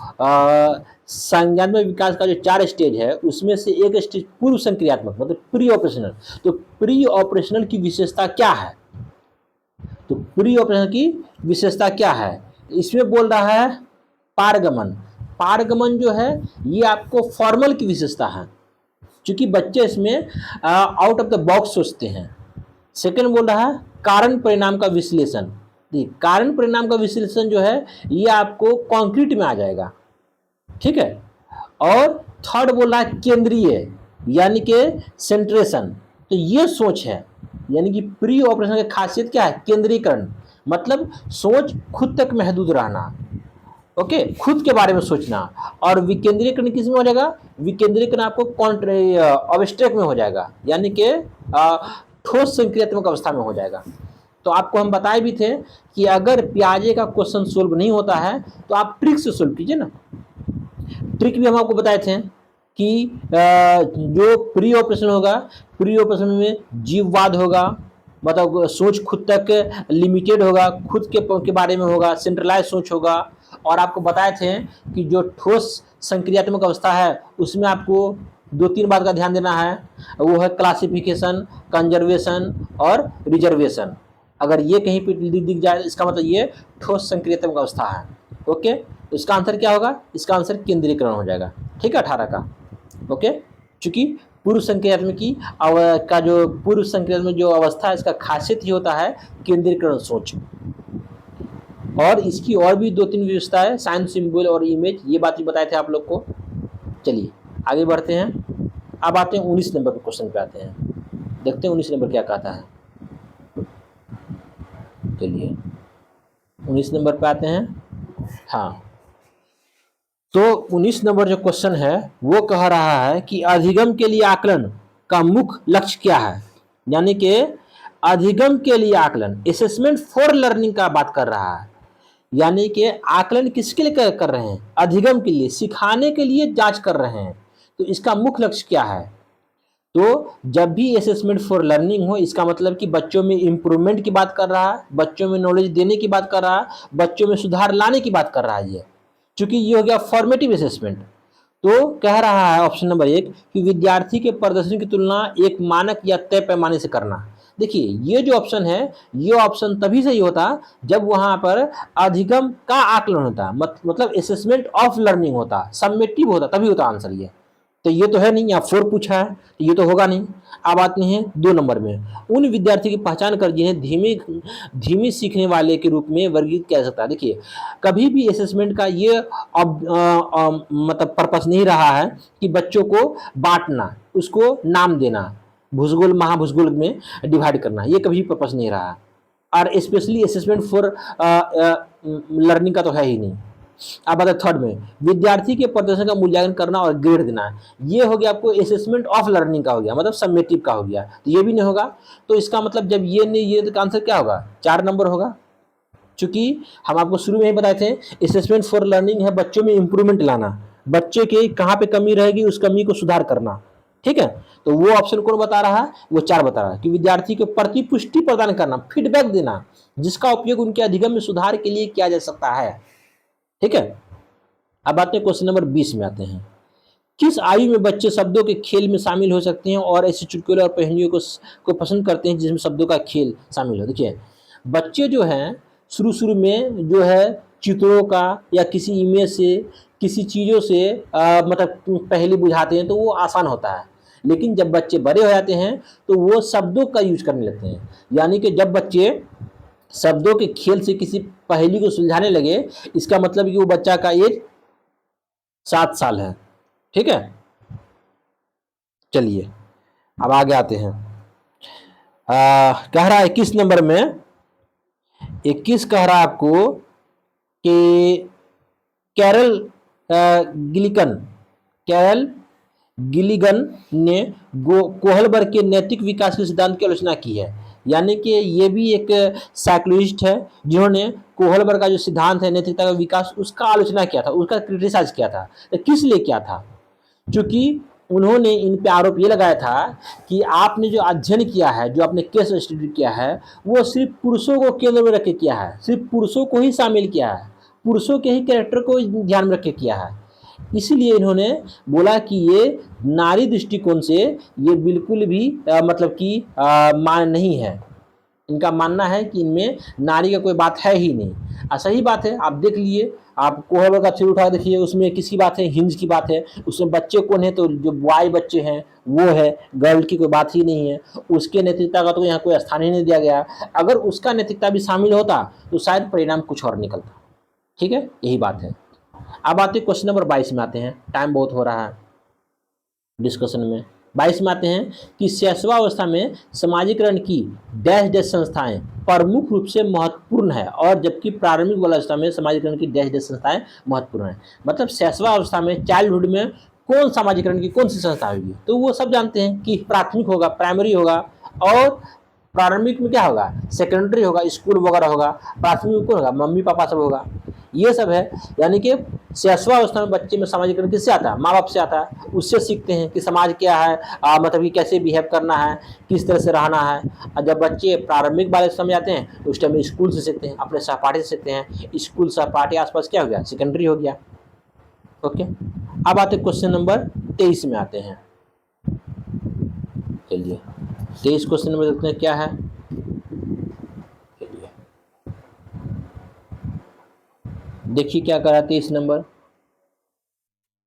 संज्ञानात्मक विकास का जो 4 स्टेज है, उसमें से एक स्टेज पूर्व संक्रियात्मक, मतलब प्री ऑपरेशनल। तो प्री ऑपरेशनल की विशेषता क्या है, तो प्री ऑपरेशनल की विशेषता क्या है, इसमें बोल रहा है पारगमन। पारगमन जो है ये आपको फॉर्मल की विशेषता है, क्योंकि बच्चे इसमें आउट ऑफ द बॉक्स सोचते हैं। सेकंड बोल रहा है कारण परिणाम का विश्लेषण। कारण परिणाम का विश्लेषण जो है ये आपको कॉन्क्रीट में आ जाएगा, ठीक है। और थर्ड बोल रहा है केंद्रीय, यानी कि सेंट्रेशन। तो ये सोच है, यानी कि प्री ऑपरेशन की खासियत क्या है, केंद्रीकरण, मतलब सोच खुद तक महदूद रहना, ओके, खुद के बारे में सोचना। और विकेंद्रीकरण किस में हो जाएगा, विकेंद्रीकरण आपको ऑब्स्ट्रैक्ट में हो जाएगा, यानी कि ठोस संक्रियात्मक अवस्था में हो जाएगा। तो आपको हम बताए भी थे कि अगर पियाजे का क्वेश्चन सोल्व नहीं होता है तो आप ट्रिक से सोल्व कीजिए ना। ट्रिक भी हम आपको बताए थे कि जो प्री ऑपरेशन होगा, प्री ऑपरेशन में जीववाद होगा, मतलब सोच खुद तक लिमिटेड होगा, खुद के बारे में होगा, सेंट्रलाइज सोच होगा। और आपको बताए थे कि जो ठोस संक्रियात्मक अवस्था है उसमें आपको 2-3 बात का ध्यान देना है, वो है क्लासिफिकेशन, कंजर्वेशन और रिजर्वेशन। अगर ये कहीं पे दिख जाए इसका मतलब ये ठोस संक्रियात्मक अवस्था है, ओके। तो इसका आंसर क्या होगा, इसका आंसर केंद्रीकरण हो जाएगा, ठीक है, 18 का, ओके। चूंकि पूर्व संक्रियात्मक की का जो पूर्व संक्रियात्मक जो अवस्था है इसका खासियत ही होता है केंद्रीकरण सोच। और इसकी और भी 2-3 विशेषता है, साइन, सिंबल और इमेज, ये बात भी बताए थे आप लोग को। चलिए आगे बढ़ते हैं। अब आते हैं 19 नंबर के क्वेश्चन पे आते हैं, देखते हैं 19 नंबर क्या कहता है। चलिए 19 नंबर पे आते हैं। हाँ, तो 19 नंबर जो क्वेश्चन है वो कह रहा है कि अधिगम के लिए आकलन का मुख्य लक्ष्य क्या है, यानी कि अधिगम के लिए आकलन, असेसमेंट फॉर लर्निंग का बात कर रहा है। यानी कि आकलन किसके लिए कर रहे हैं, अधिगम के लिए, सिखाने के लिए जांच कर रहे हैं। तो इसका मुख्य लक्ष्य क्या है, तो जब भी असेसमेंट फॉर लर्निंग हो इसका मतलब कि बच्चों में इंप्रूवमेंट की बात कर रहा है, बच्चों में नॉलेज देने की बात कर रहा है, बच्चों में सुधार लाने की बात कर रहा है ये, चूंकि ये हो गया फॉर्मेटिव असेसमेंट। तो कह रहा है ऑप्शन नंबर 1 कि विद्यार्थी के प्रदर्शन की तुलना एक मानक या तय पैमाने से करना। देखिए ये जो ऑप्शन है, ये ऑप्शन तभी सही होता जब वहां पर अधिगम का आकलन होता, मतलब असेसमेंट ऑफ लर्निंग होता, सबमिटिव होता, तभी होता आंसर ये। तो ये तो है नहीं, यहाँ 4 पूछा है तो ये तो होगा नहीं। अब आते हैं 2 नंबर में, उन विद्यार्थी की पहचान कर जिन्हें धीमी सीखने वाले के रूप में वर्गीकृत किया जा सकता है। देखिए कभी भी असेसमेंट का ये मतलब पर्पस नहीं रहा है कि बच्चों को बांटना, उसको नाम देना, भूसगोल महाभूसगोल में डिवाइड करना, ये कभी पर्पस नहीं रहा। और स्पेशली असेसमेंट फॉर लर्निंग का तो है ही नहीं। अब आता है थर्ड में, विद्यार्थी के प्रदर्शन का मूल्यांकन करना और ग्रेड देना, ये हो गया आपको असेसमेंट ऑफ लर्निंग का हो गया, मतलब सबमिटिव का हो गया, तो ये भी नहीं होगा। तो इसका मतलब जब ये नहीं, ये तो आंसर क्या होगा, 4 नंबर होगा। चूंकि हम आपको शुरू में ही बताए थे असेसमेंट फॉर लर्निंग है बच्चों में इंप्रूवमेंट लाना, बच्चे के कहाँ पे कमी रहेगी उस कमी को सुधार करना, ठीक है। तो वो ऑप्शन कौन बता रहा है, वो 4 बता रहा है कि विद्यार्थी को प्रतिपुष्टि प्रदान करना, फीडबैक देना, जिसका उपयोग उनके अधिगम में सुधार के लिए किया जा सकता है, ठीक है। अब आते हैं क्वेश्चन नंबर 20 में आते हैं, किस आयु में बच्चे शब्दों के खेल में शामिल हो सकते हैं और ऐसी चुटकुले और पहेलियों को पसंद करते हैं जिसमें शब्दों का खेल शामिल हो। देखिए बच्चे जो हैं शुरू शुरू में जो है चित्रों का या किसी इमेज से, किसी चीज़ों से मतलब पहेली बुझाते हैं तो वो आसान होता है, लेकिन जब बच्चे बड़े हो जाते हैं तो वो शब्दों का यूज करने लगते हैं। यानी कि जब बच्चे शब्दों के खेल से किसी पहेली को सुलझाने लगे, इसका मतलब कि वो बच्चा का एज 7 साल है, ठीक है। चलिए अब आगे आते हैं, कह रहा है 21 नंबर में, 21 कह रहा है आपको कि कैरल गिलिगन ने कोहलबर्ग के नैतिक विकास के सिद्धांत की आलोचना की है। यानी कि ये भी एक साइकोलॉजिस्ट है जिन्होंने कोहलबर्ग का जो सिद्धांत है नैतिकता का विकास, उसका आलोचना किया था, उसका क्रिटिसाइज किया था। तो किस लिए किया था, क्योंकि उन्होंने इन पे आरोप ये लगाया था कि आपने जो अध्ययन किया है, जो आपने केस स्टडी किया है, वो सिर्फ पुरुषों को केंद्र में रख के किया है, सिर्फ पुरुषों को ही शामिल किया है, पुरुषों के ही कैरेक्टर को ध्यान में रख के किया है। इसलिए इन्होंने बोला कि ये नारी दृष्टिकोण से ये बिल्कुल भी मतलब कि मान नहीं है। इनका मानना है कि इनमें नारी का कोई बात है ही नहीं। सही बात है, आप देख लिए, आप कोहलबर्ग का थ्योरी उठा देखिए, उसमें किसकी बात है, हिंज की बात है। उसमें बच्चे कौन है, तो जो बॉय बच्चे हैं वो है, गर्ल की कोई बात ही नहीं है। उसके नैतिकता का तो यहाँ कोई स्थान ही नहीं दिया गया। अगर उसका नैतिकता भी शामिल होता तो शायद परिणाम कुछ और निकलता, ठीक है, यही बात है। अब आते हैं क्वेश्चन नंबर 22 में आते हैं, टाइम बहुत हो रहा है डिस्कशन में। 22 में आते हैं कि शैशवावस्था में समाजीकरण की डैश डैश संस्थाएं प्रमुख रूप से महत्वपूर्ण है, और जबकि प्रारंभिक अवस्था में समाजीकरण की डैश डैश संस्थाएं महत्वपूर्ण है। मतलब शैशवावस्था में, चाइल्डहुड में कौन समाजीकरण की कौन सी संस्था होगी, तो वो सब जानते हैं कि प्राथमिक होगा, प्राइमरी होगा, और प्रारंभिक में क्या होगा, सेकेंडरी होगा, स्कूल वगैरह होगा। प्राथमिक में कौन होगा, मम्मी पापा सब होगा, ये सब है। यानी कि शैशवावस्था में बच्चे में समाजीकरण किससे आता है, माँ बाप से आता है। उससे सीखते हैं कि समाज क्या है, मतलब कि कैसे बिहेव करना है, किस तरह से रहना है। और जब बच्चे प्रारंभिक बाल समय आते हैं तो उस टाइम स्कूल से सीखते हैं, अपने सहपाठी से सीखते हैं। स्कूल सहपाठी आसपास क्या हो गया, सेकेंडरी हो गया, ओके। अब आते क्वेश्चन नंबर 23 में आते हैं। चलिए 23 क्वेश्चन नंबर देखते हैं क्या है। चलिए देखिए क्या करा 23 नंबर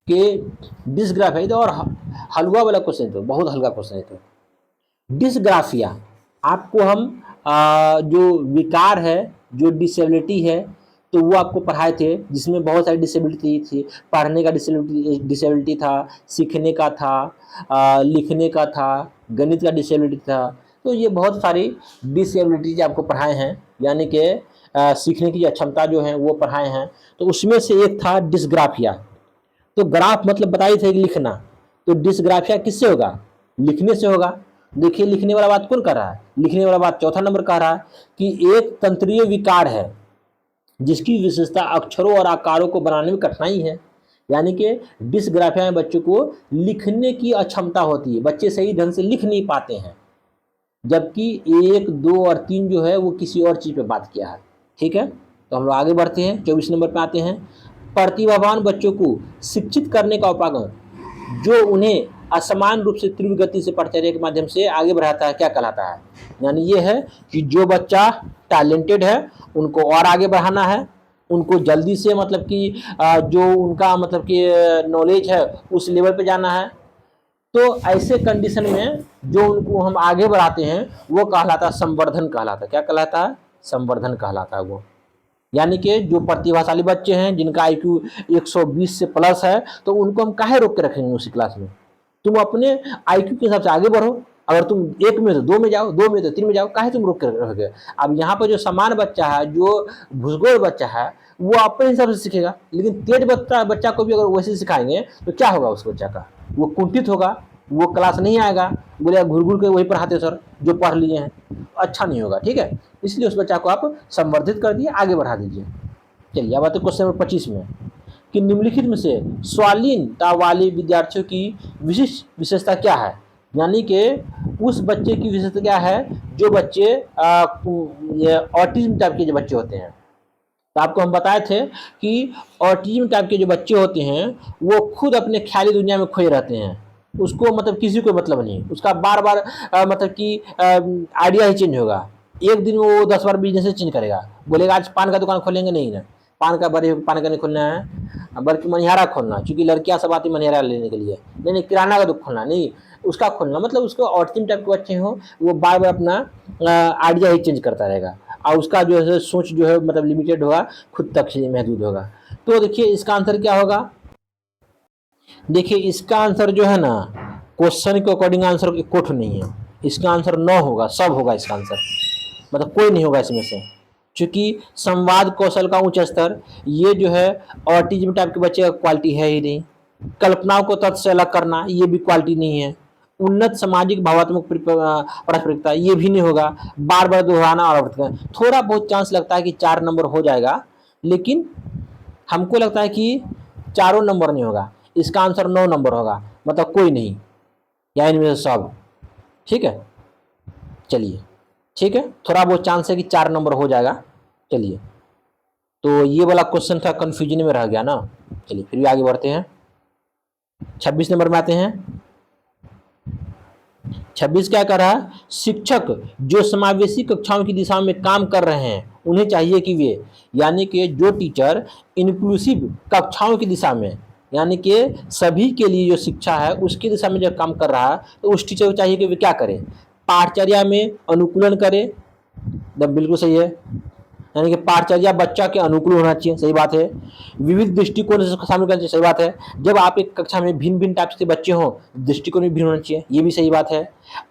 के डिस्ग्राफ है, और हलवा वाला क्वेश्चन है, तो बहुत हल्का क्वेश्चन है। तो डिस्ग्राफिया आपको हम जो विकार है, जो डिसेबिलिटी है, तो वो आपको पढ़ाए थे, जिसमें बहुत सारी डिसेबिलिटी थी। पढ़ने का डिसेबिलिटी था, सीखने का था, लिखने का था, गणित का डिसेबिलिटी था। तो ये बहुत सारी डिसेबिलिटीज आपको पढ़ाए हैं, यानी कि सीखने की क्षमता जो है वो पढ़ाए हैं। तो उसमें से एक था डिस्ग्राफिया। तो ग्राफ मतलब बताइए थे लिखना, तो डिस्ग्राफिया किससे होगा, लिखने से होगा। देखिए लिखने वाला बात कौन कर रहा है, लिखने वाला बात चौथा नंबर कह रहा है कि एक तंत्रीय विकार है जिसकी विशेषता अक्षरों और आकारों को बनाने में कठिनाई है। यानी कि डिस्ग्राफिया में बच्चों को लिखने की अक्षमता होती है, बच्चे सही ढंग से लिख नहीं पाते हैं, जबकि 1, 2 और 3 जो है वो किसी और चीज़ पे बात किया है, ठीक है। तो हम लोग आगे बढ़ते हैं, 24 नंबर पे आते हैं। प्रतिभावान बच्चों को शिक्षित करने का उपागम जो उन्हें असमान रूप से तीव्र गति से पढ़चर्या के माध्यम से आगे बढ़ाता है, क्या कहलाता है। यानी ये है कि जो बच्चा टैलेंटेड है उनको और आगे बढ़ाना है, उनको जल्दी से मतलब कि जो उनका मतलब कि नॉलेज है उस लेवल पे जाना है। तो ऐसे कंडीशन में जो उनको हम आगे बढ़ाते हैं वो कहलाता है संवर्धन कहलाता है। क्या कहलाता है? संवर्धन कहलाता है वो। यानी कि जो प्रतिभाशाली बच्चे हैं जिनका आईक्यू 120 से प्लस है तो उनको हम काहे रोक के रखेंगे उसी क्लास में? तुम अपने आईक्यू के हिसाब से आगे बढ़ो। अगर तुम एक में तो दो में जाओ, दो में तो तीन में जाओ, काहे तुम रोक कर रखोगे? अब यहाँ पर जो समान बच्चा है, जो भूसगोल बच्चा है, वो अपने हिसाब से सीखेगा। लेकिन तेज बच्चा को भी अगर वैसे सिखाएंगे तो क्या होगा उस बच्चा का? वो कुंठित होगा, वो क्लास नहीं आएगा, बोलेगा घुर घुर के वही पढ़ाते सर जो पढ़ लिए हैं, अच्छा नहीं होगा। ठीक है, इसलिए उस बच्चा को आप संवर्धित कर दिए, आगे बढ़ा दीजिए। चलिए अब आते क्वेश्चन नंबर 25 में कि निम्नलिखित में से स्वालीनता वाले विद्यार्थियों की विशिष्ट विशेषता क्या है? यानी कि उस बच्चे की विशेषता क्या है जो बच्चे ऑटिज्म टाइप के जो बच्चे होते हैं। तो आपको हम बताए थे कि ऑटिज्म टाइप के जो बच्चे होते हैं वो खुद अपने ख्याली दुनिया में खोए रहते हैं। उसको मतलब किसी को मतलब नहीं, उसका बार बार मतलब कि आइडिया ही चेंज होगा। एक दिन वो 10 बार बिजनेस चेंज करेगा, बोलेगा आज पान का दुकान खोलेंगे, नहीं ना पान का बड़े पान का नहीं खोलना है, बल्कि मनिहारा खोलना, क्योंकि लड़कियां सब आती मनिहारा लेने के लिए। नहीं किराना का दुकान खोलना, नहीं उसका खोलना। मतलब उसको ऑटिज्म टाइप के बच्चे हो वो बार बार अपना आइडिया ही चेंज करता रहेगा और उसका जो है सोच जो है मतलब लिमिटेड होगा, खुद तक ही महदूद होगा। तो देखिए इसका आंसर क्या होगा? देखिए इसका आंसर जो है ना, क्वेश्चन के अकॉर्डिंग आंसर कोठ नहीं है, इसका आंसर 9 होगा, सब होगा इसका आंसर, मतलब कोई नहीं होगा इसमें से। क्योंकि संवाद कौशल का उच्च स्तर ये जो है ऑटिज्म टाइप के बच्चे का क्वालिटी है ही नहीं। कल्पनाओं को तथ्य से अलग करना ये भी क्वालिटी नहीं है। उन्नत सामाजिक भावात्मक पारस्परिकता ये भी नहीं होगा। बार बार दोहराना और थोड़ा बहुत चांस लगता है कि 4 नंबर हो जाएगा, लेकिन हमको लगता है कि चारों नंबर नहीं होगा, इसका आंसर 9 नंबर होगा, मतलब कोई नहीं या इनमें से सब। ठीक है, चलिए ठीक है, थोड़ा बहुत चांस है कि 4 नंबर हो जाएगा। चलिए तो ये वाला क्वेश्चन था, कंफ्यूजन में रह गया ना। चलिए फिर भी आगे बढ़ते हैं, 26 नंबर में आते हैं। 26 क्या कर रहा है? शिक्षक जो समावेशी कक्षाओं की दिशा में काम कर रहे हैं उन्हें चाहिए कि वे, यानी कि जो टीचर इंक्लूसिव कक्षाओं की दिशा में, यानी कि सभी के लिए जो शिक्षा है उसकी दिशा में जब काम कर रहा है तो उस टीचर को चाहिए कि वे क्या करें? पाठचर्या में अनुकूलन करें। बिल्कुल सही है, यानी कि पाठचर्या बच्चा के अनुकूल होना चाहिए, सही बात है। विविध दृष्टिकोण से शामिल करना चाहिए, सही बात है। जब आप एक कक्षा में भिन्न भिन्न टाइप के बच्चे हों, दृष्टिकोण भी भिन्न होना चाहिए, ये भी सही बात है।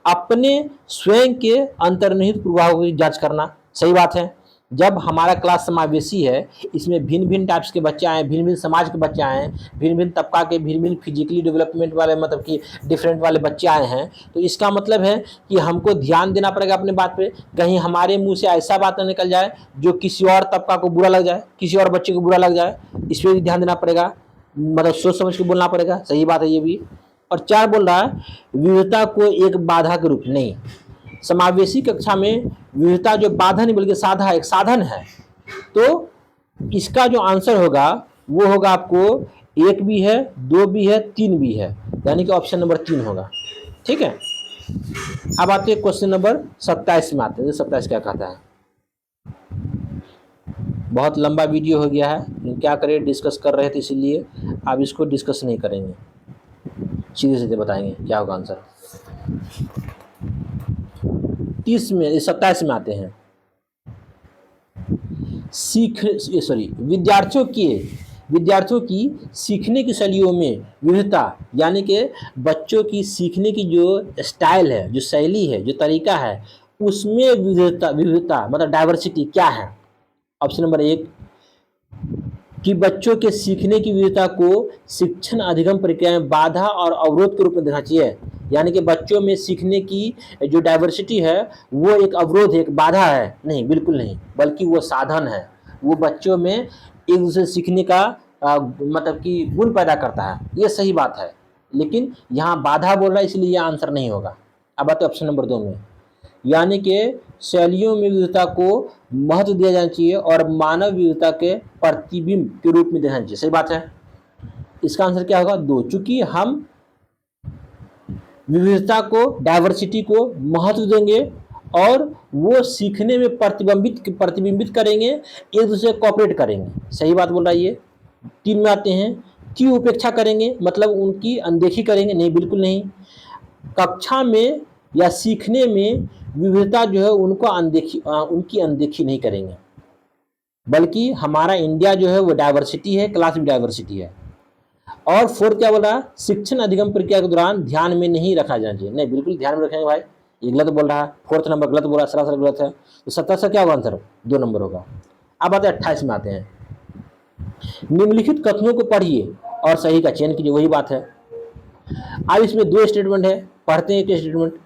अपने स्वयं के अंतर्निहित प्रभावों की जांच करना, सही बात है। जब हमारा क्लास समावेशी है, इसमें भिन्न भिन्न टाइप्स के बच्चे आए, भिन्न भिन्न समाज के बच्चे आए, भिन्न भिन्न तबका के, भिन्न भिन्न फिजिकली डेवलपमेंट वाले मतलब कि डिफरेंट वाले बच्चे आए हैं, तो इसका मतलब है कि हमको ध्यान देना पड़ेगा अपने बात पे। कहीं हमारे मुंह से ऐसा बात न निकल जाए जो किसी और तबका को बुरा लग जाए, किसी और बच्चे को बुरा लग जाए, इस पर भी ध्यान देना पड़ेगा, मतलब सोच समझ के बोलना पड़ेगा, सही बात है ये भी। और 4 बोल रहा है विविधता को एक बाधा के रूप नहीं, समावेशी कक्षा में विविधता जो बाधा नहीं बल्कि साधा, एक साधन है। तो इसका जो आंसर होगा वो होगा आपको 1 भी है, 2 भी है, 3 भी है, यानी कि ऑप्शन नंबर 3 होगा। ठीक है, अब आते हैं क्वेश्चन नंबर 27 में आते हैं। 27 क्या कहता है? बहुत लंबा वीडियो हो गया है, क्या करें, डिस्कस कर रहे थे इसीलिए अब इसको डिस्कस नहीं करेंगे, सीधे सीधे बताएंगे क्या होगा आंसर। 27 में आते हैं। विद्यार्थियों की सीखने की शैलियों में विविधता, यानी कि बच्चों की सीखने की जो स्टाइल है, जो शैली है, जो तरीका है, उसमें विविधता मतलब डाइवर्सिटी क्या है? ऑप्शन नंबर 1 कि बच्चों के सीखने की विविधता को शिक्षण अधिगम प्रक्रिया में बाधा और अवरोध के रूप में देखना चाहिए। यानी कि बच्चों में सीखने की जो डाइवर्सिटी है वो एक अवरोध है, एक बाधा है? नहीं, बिल्कुल नहीं, बल्कि वो साधन है। वो बच्चों में एक दूसरे सीखने का मतलब कि गुण पैदा करता है, ये सही बात है। लेकिन यहाँ बाधा बोल रहा है, इसलिए यह आंसर नहीं होगा। अब आते ऑप्शन नंबर 2 में, यानी कि शैलियों में विविधता को महत्व दिया जाना चाहिए और मानव विविधता के प्रतिबिंब के रूप में देखना चाहिए, सही बात है। इसका आंसर क्या होगा? 2, चूंकि हम विविधता को, डाइवर्सिटी को महत्व देंगे और वो सीखने में प्रतिबिंबित करेंगे, एक दूसरे को कॉपरेट करेंगे। सही बात बोल रहा है ये। 3 में आते हैं, की उपेक्षा करेंगे मतलब उनकी अनदेखी करेंगे, नहीं बिल्कुल नहीं। कक्षा में या सीखने में विविधता जो है उनकी अनदेखी नहीं करेंगे, बल्कि हमारा इंडिया जो है वो डाइवर्सिटी है, क्लास भी डाइवर्सिटी है। और फोर्थ क्या बोल रहा है, शिक्षण अधिगम प्रक्रिया के दौरान ध्यान में नहीं रखा जाना चाहिए, नहीं बिल्कुल ध्यान में रखेंगे भाई। ये गलत बोल रहा है, फोर्थ नंबर गलत बोल रहा है, सरासर गलत है। तो 17 से क्या होगा आंसर, 2 नंबर होगा। अब आते हैं 28 में आते हैं, निम्नलिखित कथनों को पढ़िए और सही का चयन कीजिए, वही बात है। अब इसमें 2 स्टेटमेंट है, पढ़ते हैं एक स्टेटमेंट।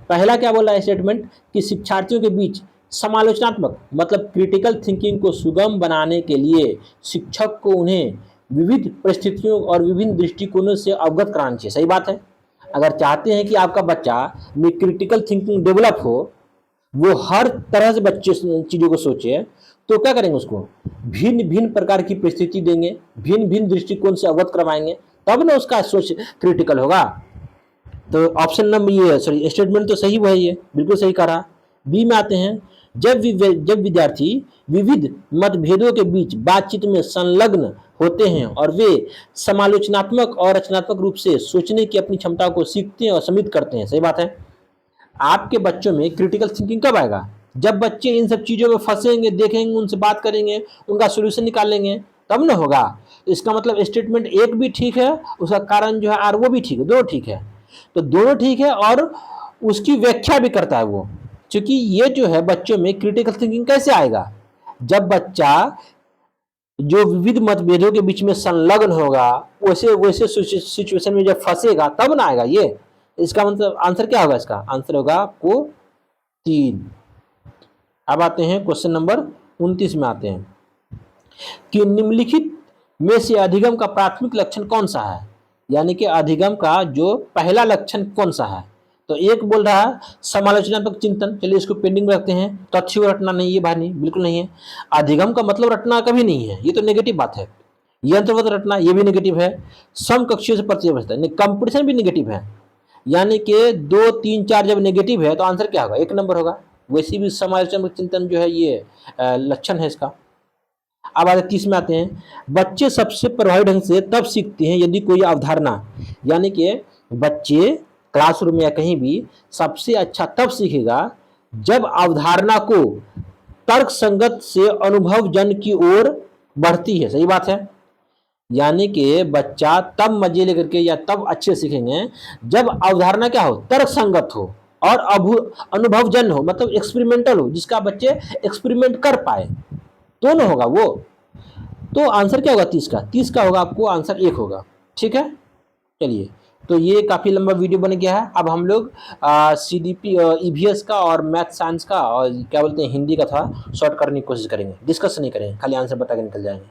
पहला क्या बोल रहा है स्टेटमेंट कि शिक्षार्थियों के बीच समालोचनात्मक मतलब क्रिटिकल थिंकिंग को सुगम बनाने के लिए शिक्षक को उन्हें विविध परिस्थितियों और विभिन्न दृष्टिकोणों से अवगत कराना चाहिए। सही बात है। अगर चाहते हैं कि आपका बच्चा में क्रिटिकल थिंकिंग डेवलप हो, वो हर तरह से बच्चे चीज़ों को सोचे, तो क्या करेंगे, उसको भिन्न भिन्न प्रकार की परिस्थिति देंगे, भिन्न भिन्न दृष्टिकोण से अवगत करवाएंगे, तब ना उसका सोच क्रिटिकल होगा। तो ऑप्शन नंबर ये सॉरी स्टेटमेंट तो सही है, ये बिल्कुल सही कहा। बी में आते हैं, जब विद्यार्थी विविध मतभेदों के बीच बातचीत में संलग्न होते हैं और वे समालोचनात्मक और रचनात्मक रूप से सोचने की अपनी क्षमता को सीखते हैं और समृद्ध करते हैं। सही बात है। आपके बच्चों में क्रिटिकल थिंकिंग कब आएगा, जब बच्चे इन सब चीज़ों में फंसेंगे, देखेंगे, उनसे बात करेंगे, उनका सोल्यूशन निकालेंगे, तब ना होगा। तो इसका मतलब स्टेटमेंट एक भी ठीक है, उसका कारण जो है आर वो भी ठीक है, दोनों ठीक है। तो दोनों ठीक है और उसकी व्याख्या भी करता है वो, क्योंकि ये जो है बच्चों में क्रिटिकल थिंकिंग कैसे आएगा, जब बच्चा जो विविध मतभेदों के बीच में संलग्न होगा, वैसे वैसे सिचुएशन में जब फंसेगा तब ना आएगा ये। इसका मतलब आंसर क्या होगा, इसका आंसर होगा आपको 3। अब आते हैं क्वेश्चन नंबर 29 में आते हैं कि निम्नलिखित में से अधिगम का प्राथमिक लक्षण कौन सा है, यानी कि अधिगम का जो पहला लक्षण कौन सा है। तो एक बोल रहा है समालोचनात्मक चिंतन, चलिए इसको पेंडिंग में रखते हैं। तथ्य को रटना नहीं, ये बात नहीं, बिल्कुल नहीं है। अधिगम का मतलब रटना कभी नहीं है, ये तो नेगेटिव बात है। यंत्रवत रटना ये भी नेगेटिव है। समकक्षियों से प्रतियोगिता, कंपटीशन भी नेगेटिव है, यानी कि 2, 3, 4 जब नेगेटिव है तो आंसर क्या होगा, 1 नंबर होगा। वैसे भी समालोचनात्मक चिंतन जो है ये लक्षण है इसका। अब आगे 30 में आते हैं, बच्चे सबसे प्रभावी ढंग से तब सीखते हैं यदि कोई अवधारणा, यानी कि बच्चे क्लासरूम या कहीं भी सबसे अच्छा तब सीखेगा जब अवधारणा को तर्क संगत से अनुभव जन की ओर बढ़ती है। सही बात है। यानी कि बच्चा तब मजे लेकर के या तब अच्छे सीखेंगे जब अवधारणा क्या हो, तर्क संगत हो और अनुभवजन हो, मतलब एक्सपेरिमेंटल हो, जिसका बच्चे एक्सपेरिमेंट कर पाए, तो ना होगा वो। तो आंसर क्या होगा 30 का, 30 का होगा आपको आंसर 1 होगा। ठीक है, चलिए। तो ये काफ़ी लंबा वीडियो बन गया है। अब हम लोग CDP EVS का और मैथ साइंस का और क्या बोलते हैं हिंदी का थोड़ा शॉर्ट करने की कोशिश करेंगे, डिस्कस नहीं करेंगे, खाली आंसर बता के निकल जाएंगे।